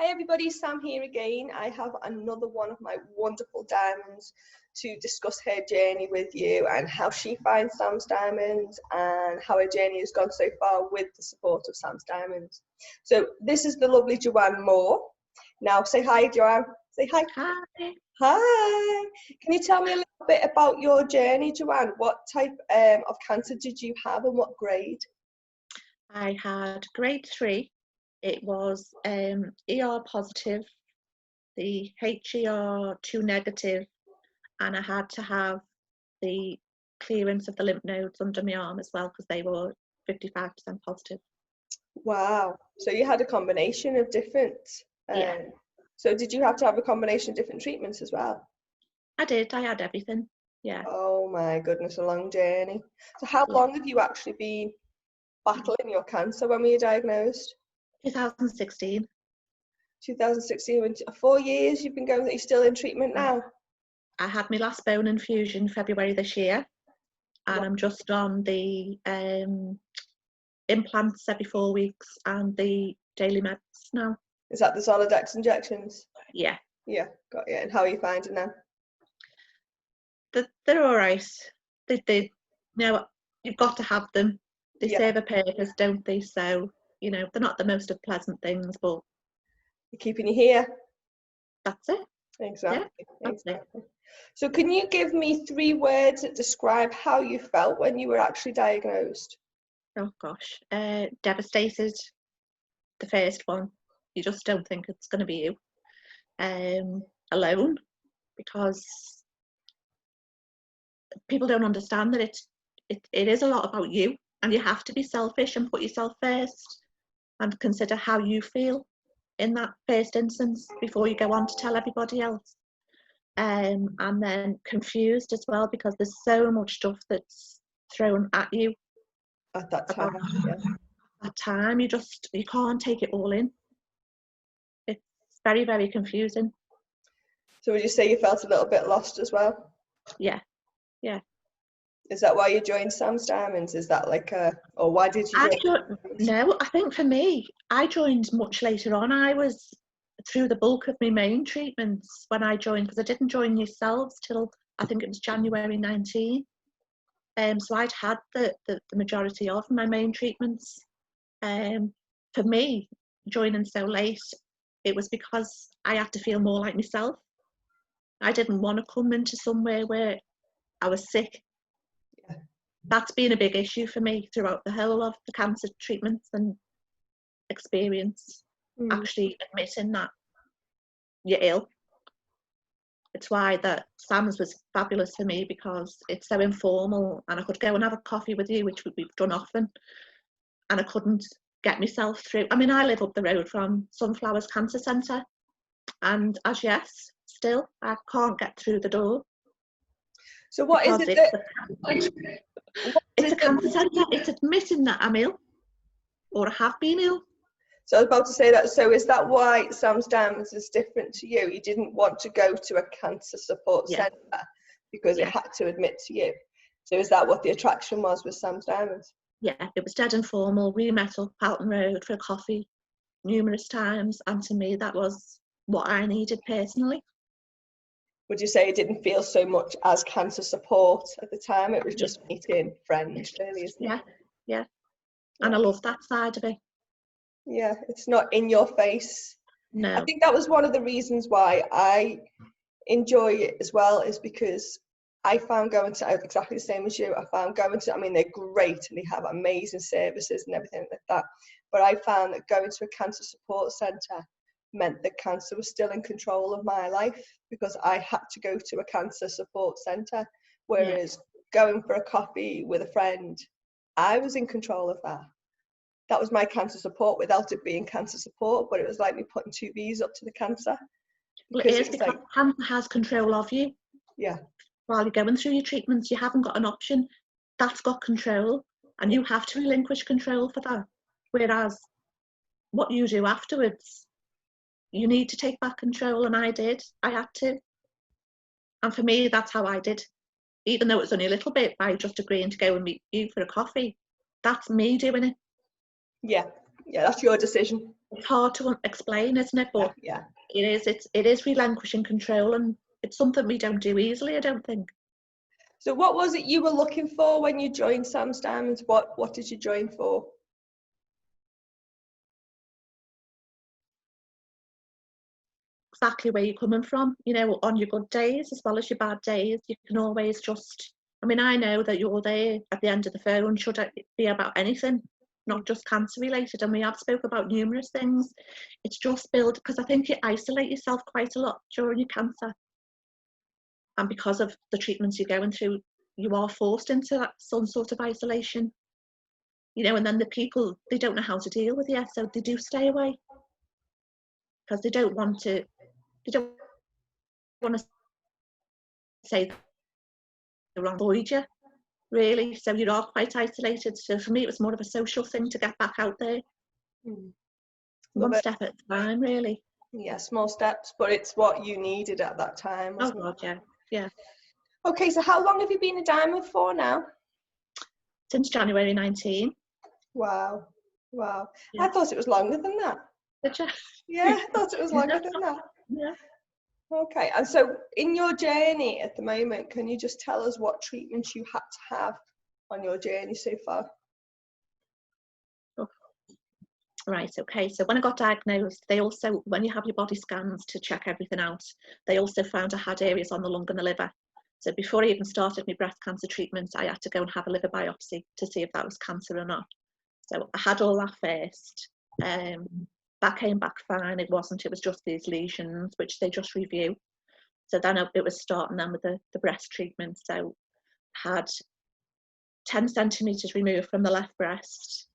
Hi everybody, Sam here again. I have another one of my wonderful diamonds to discuss her journey with you and how she finds Sam's Diamonds and how her journey has gone so far with the support of Sam's Diamonds. So this is the lovely Joanne Moore. Now say hi, Joanne. Say hi. Hi. Hi. Can you tell me a little bit about your journey, Joanne? What type of cancer did you have and what grade? I had grade 3. It was ER positive, the HER2 negative, and I had to have the clearance of the lymph nodes under my arm as well because they were 55% positive. Wow. So you had a combination of different. Yeah. So did you have to have a combination of different treatments as well? I did. I had everything. Yeah. Oh my goodness, a long journey. So how long have you actually been battling your cancer? When were you diagnosed? 2016. 2016. 4 years you've been going, you're still in treatment now? I had my last bone infusion February this year, and I'm just on the implants every 4 weeks and the daily meds now. Is that the Zoladex injections? Yeah. Yeah, got you. And how are you finding them? They're all right. They you've got to have them. They serve a purpose, don't they? So, they're not the most pleasant things, but they're keeping you here. That's it. Exactly. Yeah, that's exactly. it. So can you give me 3 words that describe how you felt when you were actually diagnosed? Oh gosh, devastated. The first one. You just don't think it's going to be you. Alone, because people don't understand that it is a lot about you, and you have to be selfish and put yourself first and consider how you feel in that first instance before you go on to tell everybody else. And then confused as well, because there's so much stuff that's thrown at you at that time. At time, you can't take it all in. It's very, very confusing. So would you say you felt a little bit lost as well? Yeah. Is that why you joined Sam's Diamonds? Is that or why did you join? No, I think for me, I joined much later on. I was through the bulk of my main treatments when I joined, because I didn't join yourselves till I think it was January 19. So I'd had the majority of my main treatments. For me, joining so late, it was because I had to feel more like myself. I didn't want to come into somewhere where I was sick. Yeah. That's been a big issue for me throughout the whole of the cancer treatments and experience, actually admitting that you're ill. It's why that Sam's was fabulous for me, because it's so informal, and I could go and have a coffee with you, which we've done often, and I couldn't get myself through. I mean, I live up the road from Sunflowers Cancer Centre, and as yes, still I can't get through the door. So what is it it's a cancer centre. It's admitting that I'm ill or I have been ill. So I was about to say that. So is that why Sam's Diamonds is different to you? You didn't want to go to a cancer support centre because it had to admit to you. So is that what the attraction was with Sam's Diamonds? Yeah, it was dead informal. We met up Halton Road for a coffee numerous times, and to me that was what I needed personally. Would you say it didn't feel so much as cancer support at the time? It was just meeting friends, really, isn't it? Yeah. And I love that side of it. Yeah, it's not in your face. No. I think that was one of the reasons why I enjoy it as well, is because I found going to, exactly the same as you, I found going to, I mean, they're great and they have amazing services and everything like that, but I found that going to a cancer support centre meant that cancer was still in control of my life, because I had to go to a cancer support centre, whereas going for a coffee with a friend, I was in control of that. That was my cancer support without it being cancer support, but it was like me putting 2 V's up to the cancer. Well, it is because cancer has control of you. Yeah. While you're going through your treatments, you haven't got an option. That's got control, and you have to relinquish control for that. Whereas what you do afterwards, you need to take back control, and I did. I had to. And for me, that's how I did. Even though it was only a little bit by just agreeing to go and meet you for a coffee, that's me doing it. Yeah, that's your decision. It's hard to explain, isn't it? But yeah. it is relinquishing control, and it's something we don't do easily, I don't think. So what was it you were looking for when you joined Sam's Diamonds? What did you join for? Exactly where you're coming from, you know, on your good days as well as your bad days. You can always just, I mean, I know that you're there at the end of the phone should it be about anything, not just cancer related, and we have spoke about numerous things. It's just build, because I think you isolate yourself quite a lot during your cancer, and because of the treatments you're going through, you are forced into that some sort of isolation, you know, and then the people, they don't know how to deal with you, so they do stay away because they don't want to say the wrong avoid you, really. So you are quite isolated. So for me, it was more of a social thing to get back out there. One step at a time, really. Yeah, small steps, but it's what you needed at that time. Oh God, yeah. Okay, so how long have you been a diamond for now? Since January 19. Wow. Yeah. I Yeah. thought it was longer than that. Did you? Yeah, I thought it was longer than that. Yeah. Okay, and so in your journey at the moment, can you just tell us what treatments you had to have on your journey so far? Right, okay. So when I got diagnosed, they also, when you have your body scans to check everything out, they also found I had areas on the lung and the liver. So before I even started my breast cancer treatment, I had to go and have a liver biopsy to see if that was cancer or not. So I had all that first. That came back fine. It wasn't, it was just these lesions, which they just review. So then it was starting then with the breast treatment. So I had 10 centimetres removed from the left breast.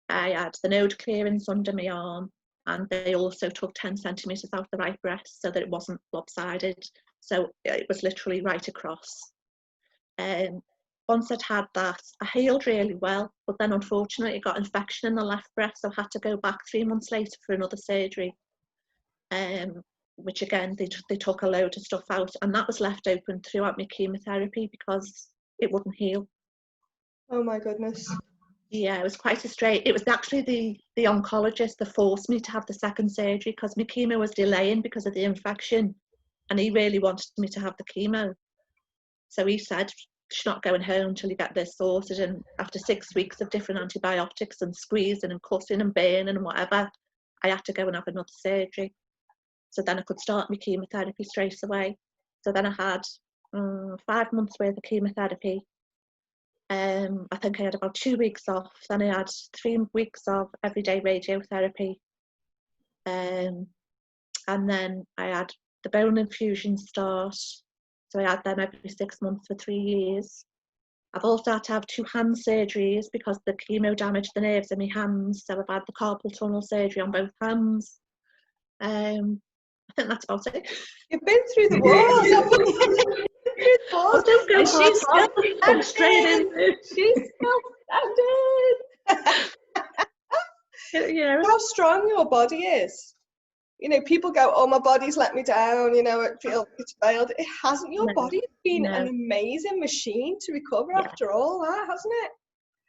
I had the node clearance under my arm, and they also took 10 centimetres out the right breast so that it wasn't lopsided. So it was literally right across. Once I'd had that, I healed really well, but then unfortunately I got infection in the left breast, so I had to go back 3 months later for another surgery, which again, they took a load of stuff out, and that was left open throughout my chemotherapy because it wouldn't heal. Oh my goodness. Yeah, it was quite a straight. It was actually the oncologist that forced me to have the second surgery because my chemo was delaying because of the infection, and he really wanted me to have the chemo. So he said, she's not going home until you get this sorted. And after 6 weeks of different antibiotics and squeezing and cutting and burning and whatever, I had to go and have another surgery. So then I could start my chemotherapy straight away. So then I had 5 months worth of chemotherapy. I think I had about 2 weeks off. Then I had 3 weeks of everyday radiotherapy. And then I had the bone infusion start. So I had them every 6 months for 3 years. I've also had to have 2 hand surgeries because the chemo damaged the nerves in my hands. So I've had the carpal tunnel surgery on both hands. I think that's about it. You've been through the wars. Oh, don't go she's still come straight in. She's still standing. Yeah. How strong your body is. You know, people go, oh, my body's let me down, you know, it feels it's failed. It hasn't. Your body's been an amazing machine to recover after all that, hasn't it?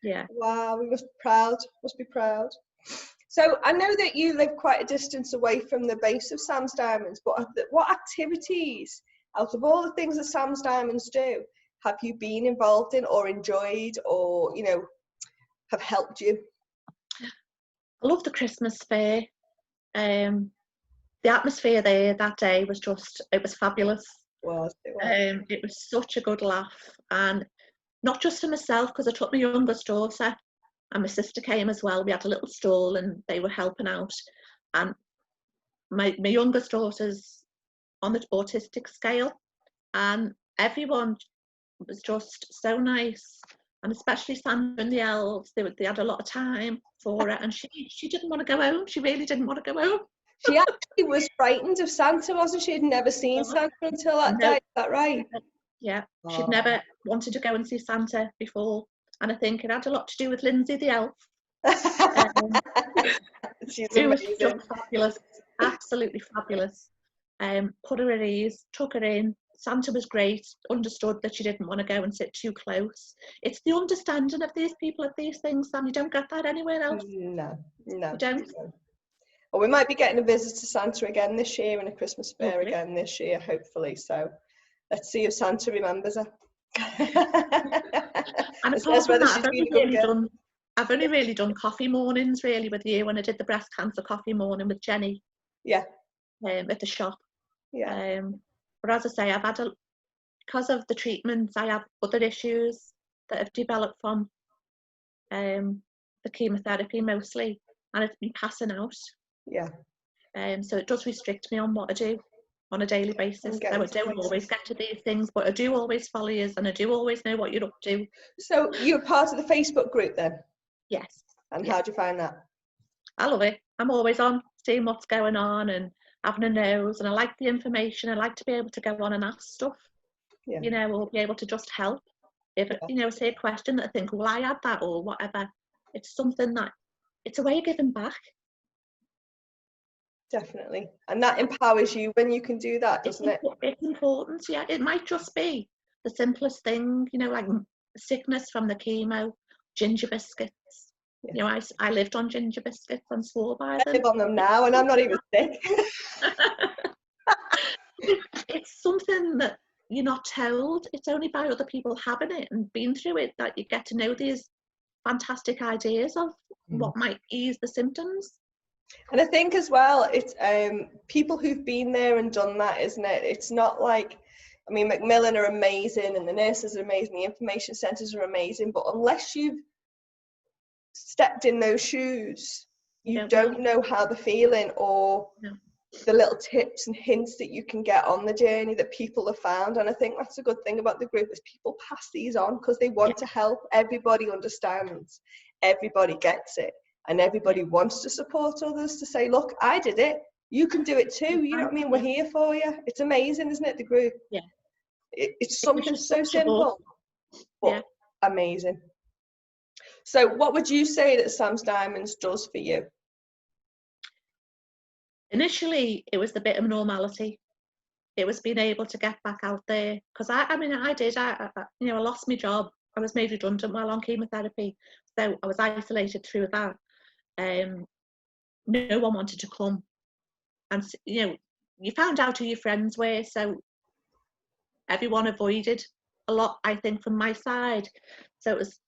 Yeah. Wow, we must be proud. Must be proud. So I know that you live quite a distance away from the base of Sam's Diamonds, but what activities, out of all the things that Sam's Diamonds do, have you been involved in or enjoyed or, you know, have helped you? I love the Christmas fair. The atmosphere there that day was just, it was fabulous. It was such a good laugh, and not just for myself, because I took my youngest daughter and my sister came as well. We had a little stall and they were helping out, and my youngest daughter's on the autistic scale, and everyone was just so nice, and especially Sandra and the elves. They had a lot of time for it, and she didn't want to go home. She really didn't want to go home. She actually was frightened of Santa, wasn't she? She'd never seen Santa until that day. Is that right? Yeah, she'd never wanted to go and see Santa before, and I think it had a lot to do with Lindsay the elf. It was just fabulous, absolutely fabulous. Put her at ease, took her in. Santa was great, understood that she didn't want to go and sit too close. It's the understanding of these people at these things, Sam. You don't get that anywhere else. No. You don't. Or we might be getting a visit to Santa again this year and a Christmas fair Lovely. again this year, hopefully. So let's see if Santa remembers her. And And apart says from whether that, she's been a good girl. I've only really done coffee mornings really with you when I did the breast cancer coffee morning with Jenny. Yeah. At the shop. Yeah. But as I say, I've had because of the treatments, I have other issues that have developed from the chemotherapy mostly, and it's been passing out. Yeah. So it does restrict me on what I do on a daily basis. So I don't always get to these things, but I do always follow you, and I do always know what you're up to. So you're part of the Facebook group then? Yes. And how do you find that? I love it. I'm always on, seeing what's going on and having a nose, and I like the information. I like to be able to go on and ask stuff, you know, or be able to just help. If, you know, say a question that I think, well, I had that or whatever. It's something that, it's a way of giving back. Definitely. And that empowers you when you can do that, doesn't it? It's important, yeah. It might just be the simplest thing, you know, like sickness from the chemo, ginger biscuits. Yeah. You know, I lived on ginger biscuits and swore by them. I live on them now and I'm not even sick. It's something that you're not told. It's only by other people having it and been through it that you get to know these fantastic ideas of what might ease the symptoms. And I think as well, it's people who've been there and done that, isn't it? It's not like, I mean, Macmillan are amazing and the nurses are amazing, the information centres are amazing, but unless you've stepped in those shoes, you don't know how they're feeling or the little tips and hints that you can get on the journey that people have found. And I think that's a good thing about the group is people pass these on because they want to help. Everybody understands, everybody gets it, and everybody wants to support others to say, look, I did it, you can do it too. You know what I mean? We're here for you. It's amazing, isn't it, the group? Yeah. It's something so simple, but amazing. So what would you say that Sam's Diamonds does for you? Initially, it was the bit of normality. It was being able to get back out there. Because I you know, I lost my job. I was made redundant while on chemotherapy. So I was isolated through that. No one wanted to come. And, you know, you found out who your friends were. So everyone avoided a lot, I think, from my side. So it was,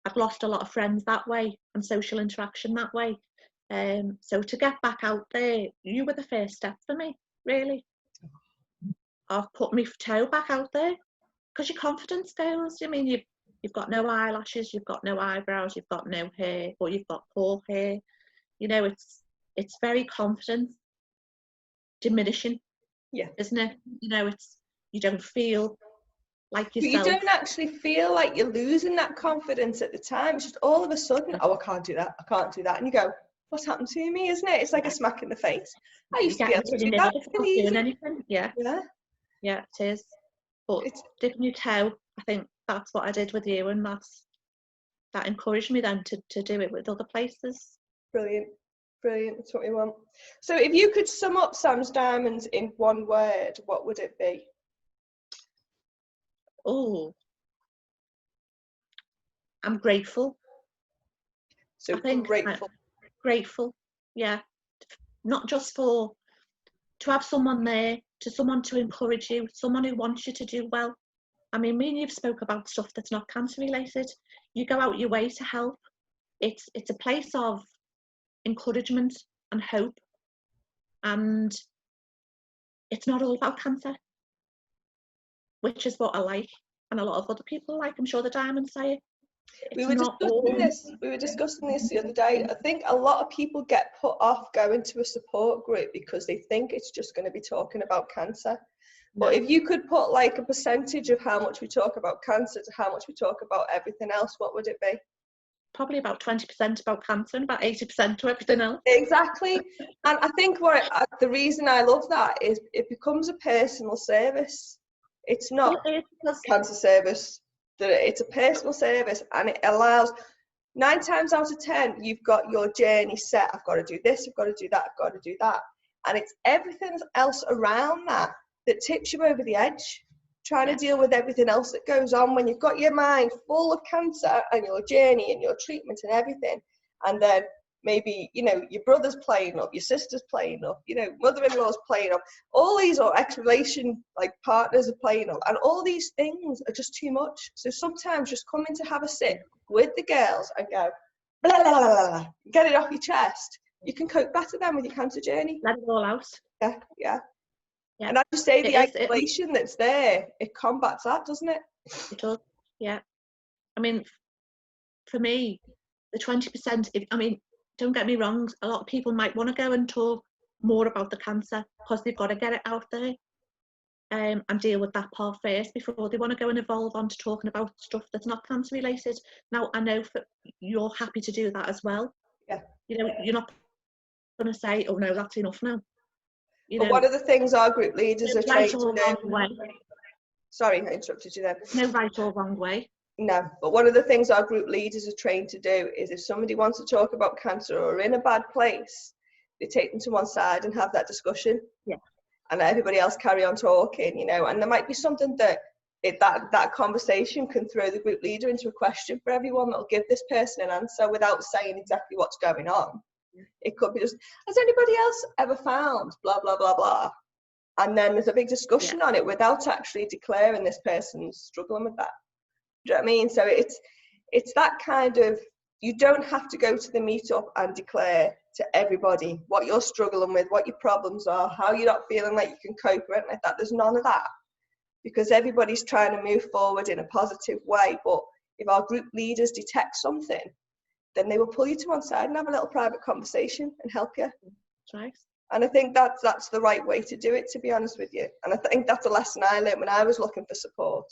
I've lost a lot of friends that way and social interaction that way. So to get back out there, you were the first step for me, really. I've put my toe back out there because your confidence goes. I mean, you've got no eyelashes, you've got no eyebrows, you've got no hair, or you've got poor hair. You know, it's very confidence diminishing, isn't it? You know, you don't feel like yourself. But you don't actually feel like you're losing that confidence at the time. It's just all of a sudden, oh, I can't do that, I can't do that. And you go, what's happened to me, isn't it? It's like a smack in the face. I used to be able to do that. Doing anything. Yeah, it is. But dipping your toe, I think that's what I did with you, and that encouraged me then to do it with other places. Brilliant. Brilliant, that's what we want. So if you could sum up Sam's Diamonds in one word, what would it be? Oh, I'm grateful. So I think grateful, yeah. Not just to have someone there, someone to encourage you, someone who wants you to do well. I mean, me and you've spoke about stuff that's not cancer related. You go out your way to help. It's a place of encouragement and hope, and it's not all about cancer, which is what I like, and a lot of other people like. I'm sure the Diamonds say it. We were discussing this the other day. I think a lot of people get put off going to a support group because they think it's just going to be talking about cancer. But if you could put like a percentage of how much we talk about cancer to how much we talk about everything else, what would it be? Probably about 20% about cancer and about 80% to everything else. Exactly. And I think the reason I love that is it becomes a personal service. It's not cancer service. It's a personal service, and it allows 9 times out of 10 you've got your journey set. I've got to do this, I've got to do that, I've got to do that, and it's everything else around that tips you over the edge, trying to deal with everything else that goes on when you've got your mind full of cancer and your journey and your treatment and everything, and then maybe, you know, your brother's playing up, your sister's playing up, you know, mother-in-law's playing up, all these, or ex-relation like partners are playing up, and all these things are just too much. So sometimes just come in to have a sit with the girls and go blah, blah, blah, blah, blah, get it off your chest. You can cope better then with your cancer journey. Let it all out. Yeah. And I just say the isolation that's there, it combats that, doesn't it? It does, yeah. I mean, for me, the 20%, I mean, don't get me wrong, a lot of people might want to go and talk more about the cancer because they've got to get it out there and deal with that part first before they want to go and evolve on to talking about stuff that's not cancer related. Now, I know you're happy to do that as well. Yeah. You know, you're not going to say, oh no, that's enough now. But one of the things our group leaders are trained to do. Sorry, I interrupted you there. No right or wrong way. No, but one of the things our group leaders are trained to do is if somebody wants to talk about cancer or are in a bad place, they take them to one side and have that discussion. Yeah. And let everybody else carry on talking, you know. And there might be something that that conversation can throw the group leader into a question for everyone that'll give this person an answer without saying exactly what's going on. It could be just, has anybody else ever found blah, blah, blah, blah? And then there's a big discussion on it without actually declaring this person's struggling with that. Do you know what I mean? So it's that kind of, you don't have to go to the meetup and declare to everybody what you're struggling with, what your problems are, how you're not feeling like you can cope or anything like that. There's none of that, because everybody's trying to move forward in a positive way. But if our group leaders detect something, then they will pull you to one side and have a little private conversation and help you. That's right. And I think that's the right way to do it, to be honest with you. And I think that's a lesson I learned when I was looking for support.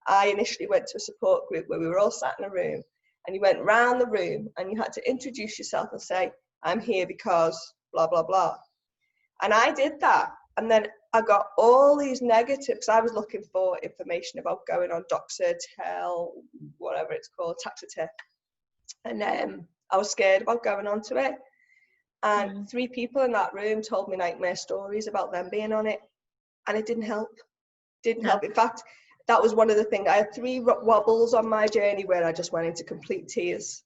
I initially went to a support group where we were all sat in a room, and you went round the room and you had to introduce yourself and say, I'm here because blah, blah, blah. And I did that. And then I got all these negatives. I was looking for information about going on Doxer, whatever it's called, Taxative. And I was scared about going on to it. And 3 people in that room told me nightmare stories about them being on it. And it didn't help. Didn't help. In fact, that was one of the things. I had 3 wobbles on my journey where I just went into complete tears.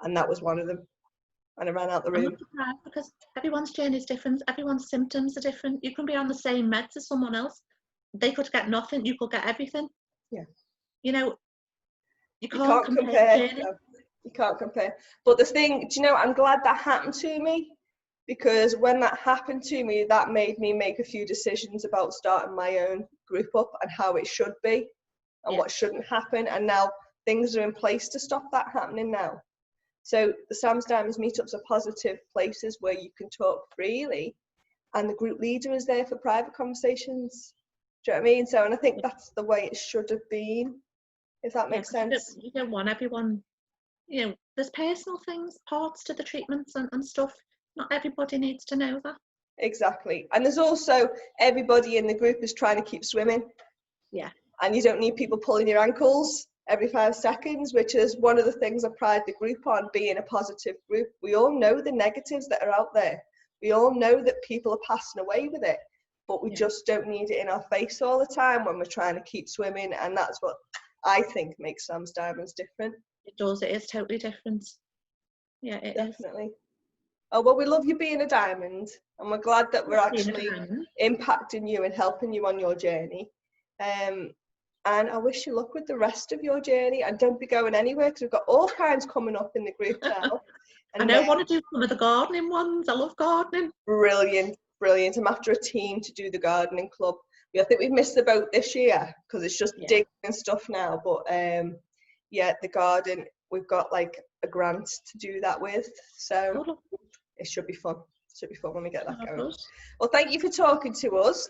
And that was one of them. And I ran out the room. I'm not surprised, because everyone's journey is different. Everyone's symptoms are different. You can be on the same meds as someone else. They could get nothing. You could get everything. Yeah. You know, you can't compare. No, you can't compare. But the thing, do you know, I'm glad that happened to me, because when that happened to me, that made me make a few decisions about starting my own group up and how it should be and what shouldn't happen. And now things are in place to stop that happening now. So the Sam's Diamonds meetups are positive places where you can talk freely, and the group leader is there for private conversations. Do you know what I mean? So, and I think that's the way it should have been, if that makes sense. You don't want everyone, you know, there's personal things, parts to the treatments and stuff. Not everybody needs to know that. Exactly. And there's also, everybody in the group is trying to keep swimming. Yeah. And you don't need people pulling your ankles every 5 seconds, which is one of the things I pride the group on, being a positive group. We all know the negatives that are out there. We all know that people are passing away with it, but we just don't need it in our face all the time when we're trying to keep swimming. And that's what I think makes Sam's Diamonds different. It does. It is totally different. Yeah, it definitely. Oh, well, we love you being a diamond, and we're glad that we're actually impacting you and helping you on your journey. And I wish you luck with the rest of your journey, and don't be going anywhere, because we've got all kinds coming up in the group now. And I want to do some of the gardening ones. I love gardening. Brilliant, brilliant. I'm after a team to do the gardening club. I think we've missed the boat this year because it's just digging and stuff now. But yeah, the garden, we've got like a grant to do that with. So it should be fun. It should be fun when we get that going. Well, thank you for talking to us.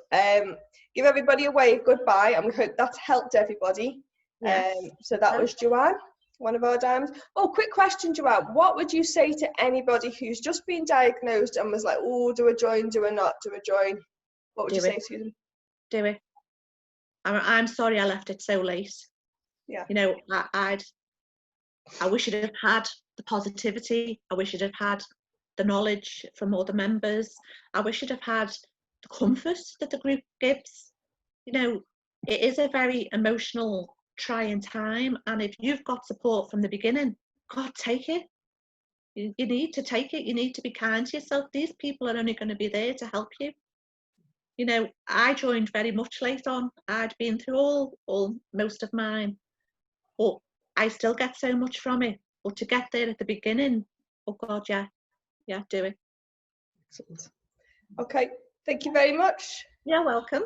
Give everybody a wave goodbye, and we hope that's helped everybody. Yes. So that was Joanne, one of our diamonds. Oh, quick question, Joanne. What would you say to anybody who's just been diagnosed and was like, oh, do I join, do I not, do I join? What would you say to them? Do it. I'm sorry I left it so late. Yeah. You know, I wish I'd have had the positivity. I wish I'd have had the knowledge from all the members. I wish I'd have had the comfort that the group gives. You know, it is a very emotional, trying time, and if you've got support from the beginning, God, take it. You need to take it. You need to be kind to yourself. These people are only going to be there to help you. You know, I joined very much late on. I'd been through all most of mine, but I still get so much from it. But to get there at the beginning, oh God, yeah, do it. Excellent. Okay, thank you very much. You're welcome.